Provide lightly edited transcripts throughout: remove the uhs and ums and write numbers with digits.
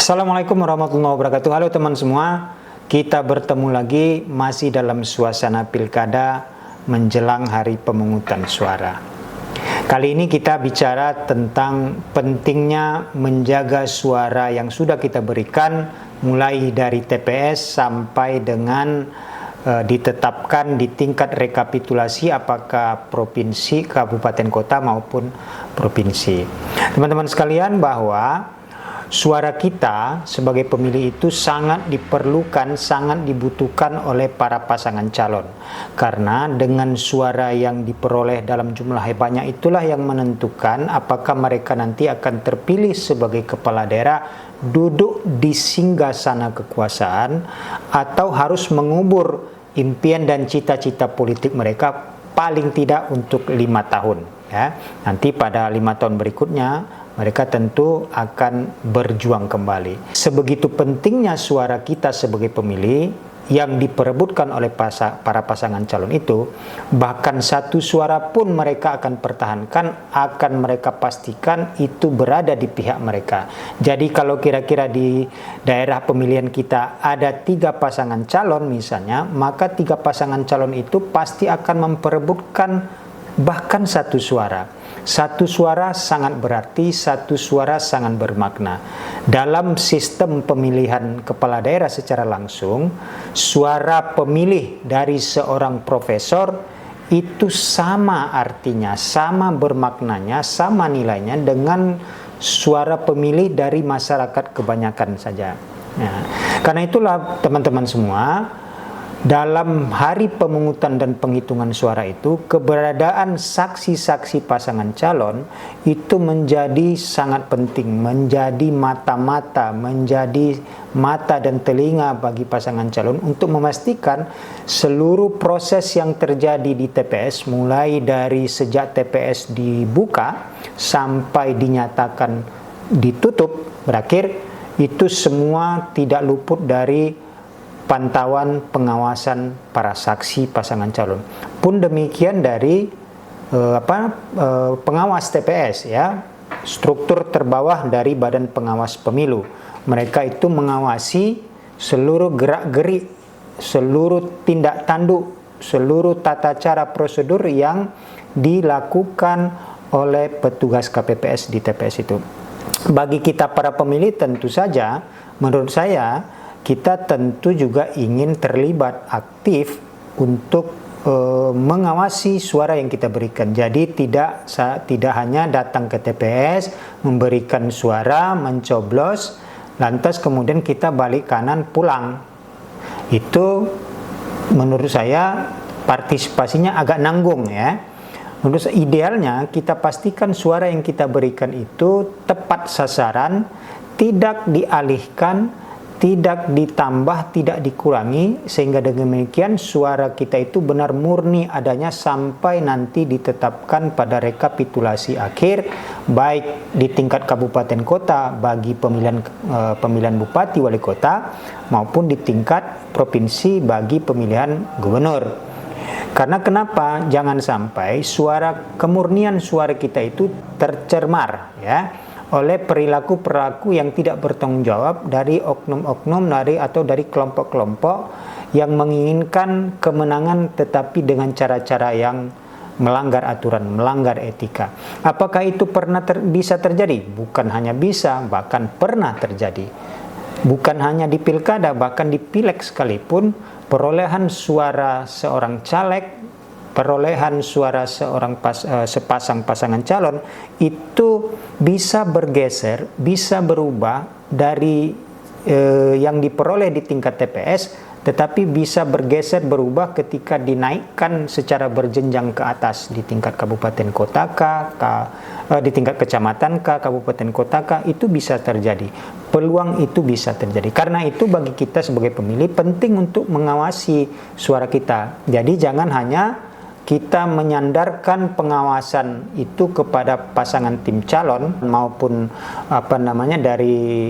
Assalamualaikum warahmatullahi wabarakatuh. Halo teman semua, kita bertemu lagi masih dalam suasana pilkada menjelang hari pemungutan suara. Kali ini kita bicara tentang pentingnya menjaga suara yang sudah kita berikan mulai dari TPS sampai dengan ditetapkan di tingkat rekapitulasi apakah provinsi, kabupaten, kota maupun provinsi. Teman-teman sekalian, bahwa suara kita sebagai pemilih itu sangat diperlukan, sangat dibutuhkan oleh para pasangan calon. Karena dengan suara yang diperoleh dalam jumlah banyak itulah yang menentukan apakah mereka nanti akan terpilih sebagai kepala daerah, duduk di singgasana kekuasaan, atau harus mengubur impian dan cita-cita politik mereka paling tidak untuk 5 tahun. Ya. Nanti pada 5 tahun berikutnya mereka tentu akan berjuang kembali. Sebegitu pentingnya suara kita sebagai pemilih yang diperebutkan oleh para pasangan calon itu, bahkan satu suara pun mereka akan pertahankan, akan mereka pastikan itu berada di pihak mereka. Jadi kalau kira-kira di daerah pemilihan kita ada 3 pasangan calon misalnya, maka 3 pasangan calon itu pasti akan memperebutkan bahkan satu suara. Satu suara sangat berarti, satu suara sangat bermakna. Dalam sistem pemilihan kepala daerah secara langsung, suara pemilih dari seorang profesor itu sama artinya, sama bermaknanya, sama nilainya dengan suara pemilih dari masyarakat kebanyakan saja. Nah, karena itulah teman-teman semua, dalam hari pemungutan dan penghitungan suara itu, keberadaan saksi-saksi pasangan calon itu menjadi sangat penting, menjadi mata-mata, menjadi mata dan telinga bagi pasangan calon untuk memastikan seluruh proses yang terjadi di TPS, mulai dari sejak TPS dibuka sampai dinyatakan ditutup, berakhir, itu semua tidak luput dari pantauan pengawasan para saksi pasangan calon. Pun demikian dari pengawas TPS, ya, struktur terbawah dari Badan Pengawas Pemilu. Mereka itu mengawasi seluruh gerak-gerik, seluruh tindak tanduk, seluruh tata cara prosedur yang dilakukan oleh petugas KPPS di TPS itu. Bagi kita para pemilih tentu saja, menurut saya, kita tentu juga ingin terlibat aktif untuk mengawasi suara yang kita berikan. Jadi tidak hanya datang ke TPS, memberikan suara, mencoblos, lantas kemudian kita balik kanan pulang. Itu menurut saya partisipasinya agak nanggung, ya. Menurut saya idealnya kita pastikan suara yang kita berikan itu tepat sasaran, tidak dialihkan, tidak ditambah, tidak dikurangi, sehingga dengan demikian suara kita itu benar murni adanya sampai nanti ditetapkan pada rekapitulasi akhir, baik di tingkat kabupaten kota bagi pemilihan bupati wali kota maupun di tingkat provinsi bagi pemilihan gubernur. Karena kenapa? Jangan sampai kemurnian suara kita itu tercemar, ya, oleh perilaku-perilaku yang tidak bertanggung jawab dari oknum-oknum atau dari kelompok-kelompok yang menginginkan kemenangan tetapi dengan cara-cara yang melanggar aturan, melanggar etika. Apakah itu pernah bisa terjadi? Bukan hanya bisa, bahkan pernah terjadi. Bukan hanya di pilkada, bahkan di pileg sekalipun, perolehan suara seorang caleg, perolehan suara sepasang pasangan calon itu bisa bergeser, bisa berubah dari yang diperoleh di tingkat TPS, tetapi bisa bergeser berubah ketika dinaikkan secara berjenjang ke atas di tingkat kabupaten kota di tingkat kecamatan kabupaten kota itu bisa terjadi. Peluang itu bisa terjadi. Karena itu bagi kita sebagai pemilih penting untuk mengawasi suara kita. Jadi jangan hanya kita menyandarkan pengawasan itu kepada pasangan tim calon maupun dari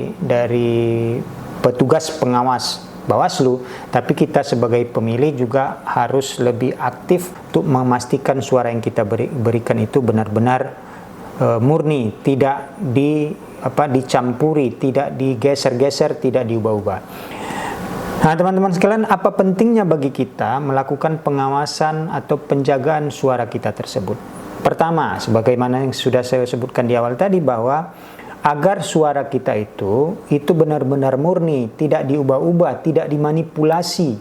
petugas pengawas Bawaslu, tapi kita sebagai pemilih juga harus lebih aktif untuk memastikan suara yang kita berikan itu benar-benar murni, tidak dicampuri, tidak digeser-geser, tidak diubah-ubah. Nah, teman-teman sekalian, apa pentingnya bagi kita melakukan pengawasan atau penjagaan suara kita tersebut? Pertama, sebagaimana yang sudah saya sebutkan di awal tadi, bahwa agar suara kita itu benar-benar murni, tidak diubah-ubah, tidak dimanipulasi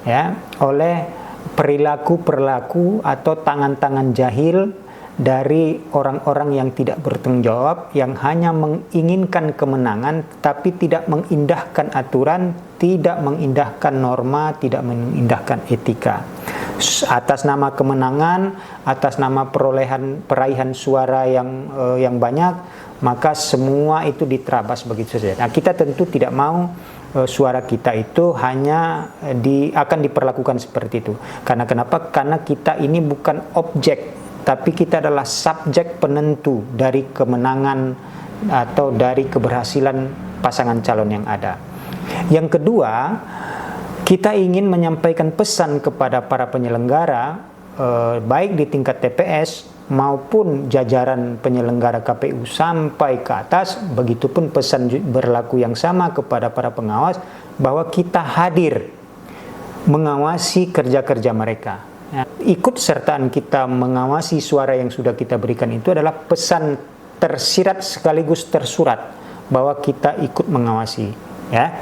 ya oleh perilaku-perilaku atau tangan-tangan jahil dari orang-orang yang tidak bertanggung jawab, yang hanya menginginkan kemenangan tapi tidak mengindahkan aturan, tidak mengindahkan norma, tidak mengindahkan etika. Atas nama kemenangan, atas nama peraihan suara yang banyak, maka semua itu diterabas begitu saja. Nah, kita tentu tidak mau suara kita itu hanya akan diperlakukan seperti itu. Karena kenapa? Karena kita ini bukan objek, tapi kita adalah subjek penentu dari kemenangan atau dari keberhasilan pasangan calon yang ada. Yang kedua, kita ingin menyampaikan pesan kepada para penyelenggara, baik di tingkat TPS maupun jajaran penyelenggara KPU sampai ke atas, begitupun pesan berlaku yang sama kepada para pengawas, bahwa kita hadir mengawasi kerja-kerja mereka. Ikut sertaan kita mengawasi suara yang sudah kita berikan itu adalah pesan tersirat sekaligus tersurat bahwa kita ikut mengawasi. Ya.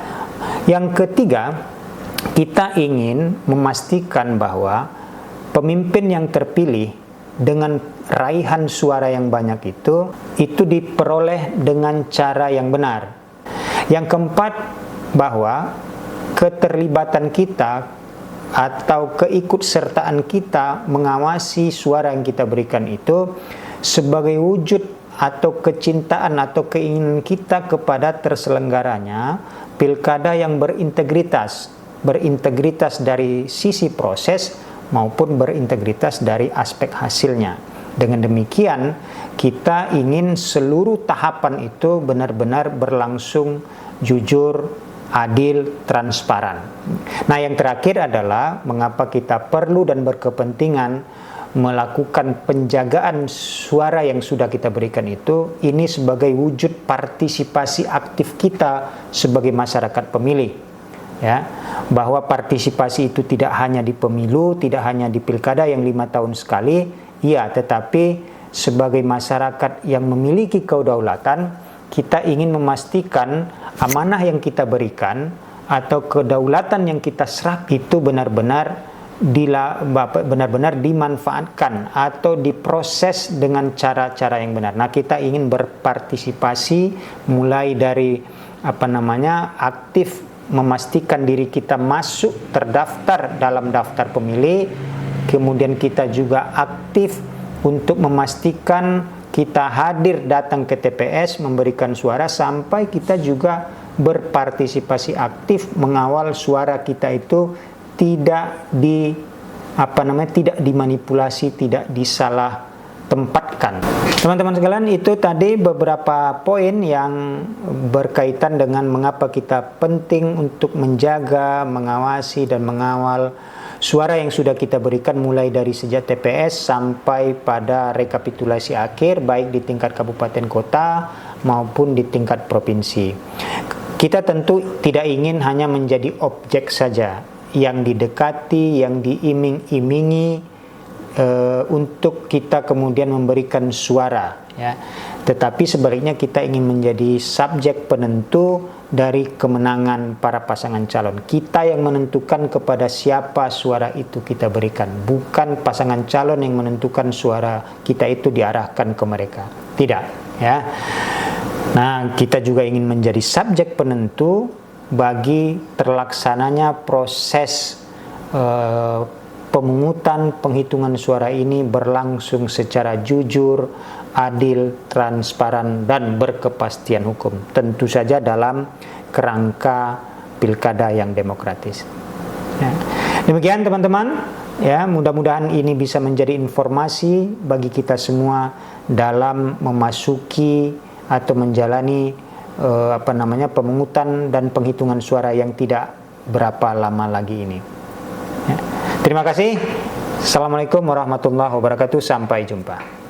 Yang ketiga, kita ingin memastikan bahwa pemimpin yang terpilih dengan raihan suara yang banyak itu diperoleh dengan cara yang benar. Yang keempat, bahwa keterlibatan kita atau keikutsertaan kita mengawasi suara yang kita berikan itu sebagai wujud atau kecintaan atau keinginan kita kepada terselenggaranya pilkada yang berintegritas dari sisi proses maupun berintegritas dari aspek hasilnya. Dengan demikian, kita ingin seluruh tahapan itu benar-benar berlangsung jujur, adil, transparan. Nah, yang terakhir adalah mengapa kita perlu dan berkepentingan melakukan penjagaan suara yang sudah kita berikan itu, ini sebagai wujud partisipasi aktif kita sebagai masyarakat pemilih. Ya, bahwa partisipasi itu tidak hanya di pemilu, tidak hanya di pilkada yang 5 tahun sekali, ya, tetapi sebagai masyarakat yang memiliki kedaulatan, kita ingin memastikan amanah yang kita berikan atau kedaulatan yang kita serap itu benar-benar dimanfaatkan atau diproses dengan cara-cara yang benar. Nah, kita ingin berpartisipasi mulai dari aktif memastikan diri kita masuk terdaftar dalam daftar pemilih, kemudian kita juga aktif untuk memastikan kita hadir datang ke TPS memberikan suara, sampai kita juga berpartisipasi aktif mengawal suara kita itu tidak dimanipulasi, tidak disalah tempatkan. Teman-teman sekalian, itu tadi beberapa poin yang berkaitan dengan mengapa kita penting untuk menjaga, mengawasi dan mengawal suara yang sudah kita berikan mulai dari sejak TPS sampai pada rekapitulasi akhir, baik di tingkat kabupaten kota maupun di tingkat provinsi. Kita tentu tidak ingin hanya menjadi objek saja yang didekati, yang diiming-imingi untuk kita kemudian memberikan suara, ya. Tetapi sebaliknya kita ingin menjadi subjek penentu dari kemenangan para pasangan calon. Kita yang menentukan kepada siapa suara itu kita berikan, bukan pasangan calon yang menentukan suara kita itu diarahkan ke mereka. Tidak, ya. Nah, kita juga ingin menjadi subjek penentu bagi terlaksananya proses pemungutan penghitungan suara ini berlangsung secara jujur, adil, transparan, dan berkepastian hukum. Tentu saja dalam kerangka pilkada yang demokratis. Ya. Demikian teman-teman, ya, mudah-mudahan ini bisa menjadi informasi bagi kita semua dalam memasuki atau menjalani pemungutan dan penghitungan suara yang tidak berapa lama lagi ini. Ya. Terima kasih. Assalamualaikum warahmatullahi wabarakatuh. Sampai jumpa.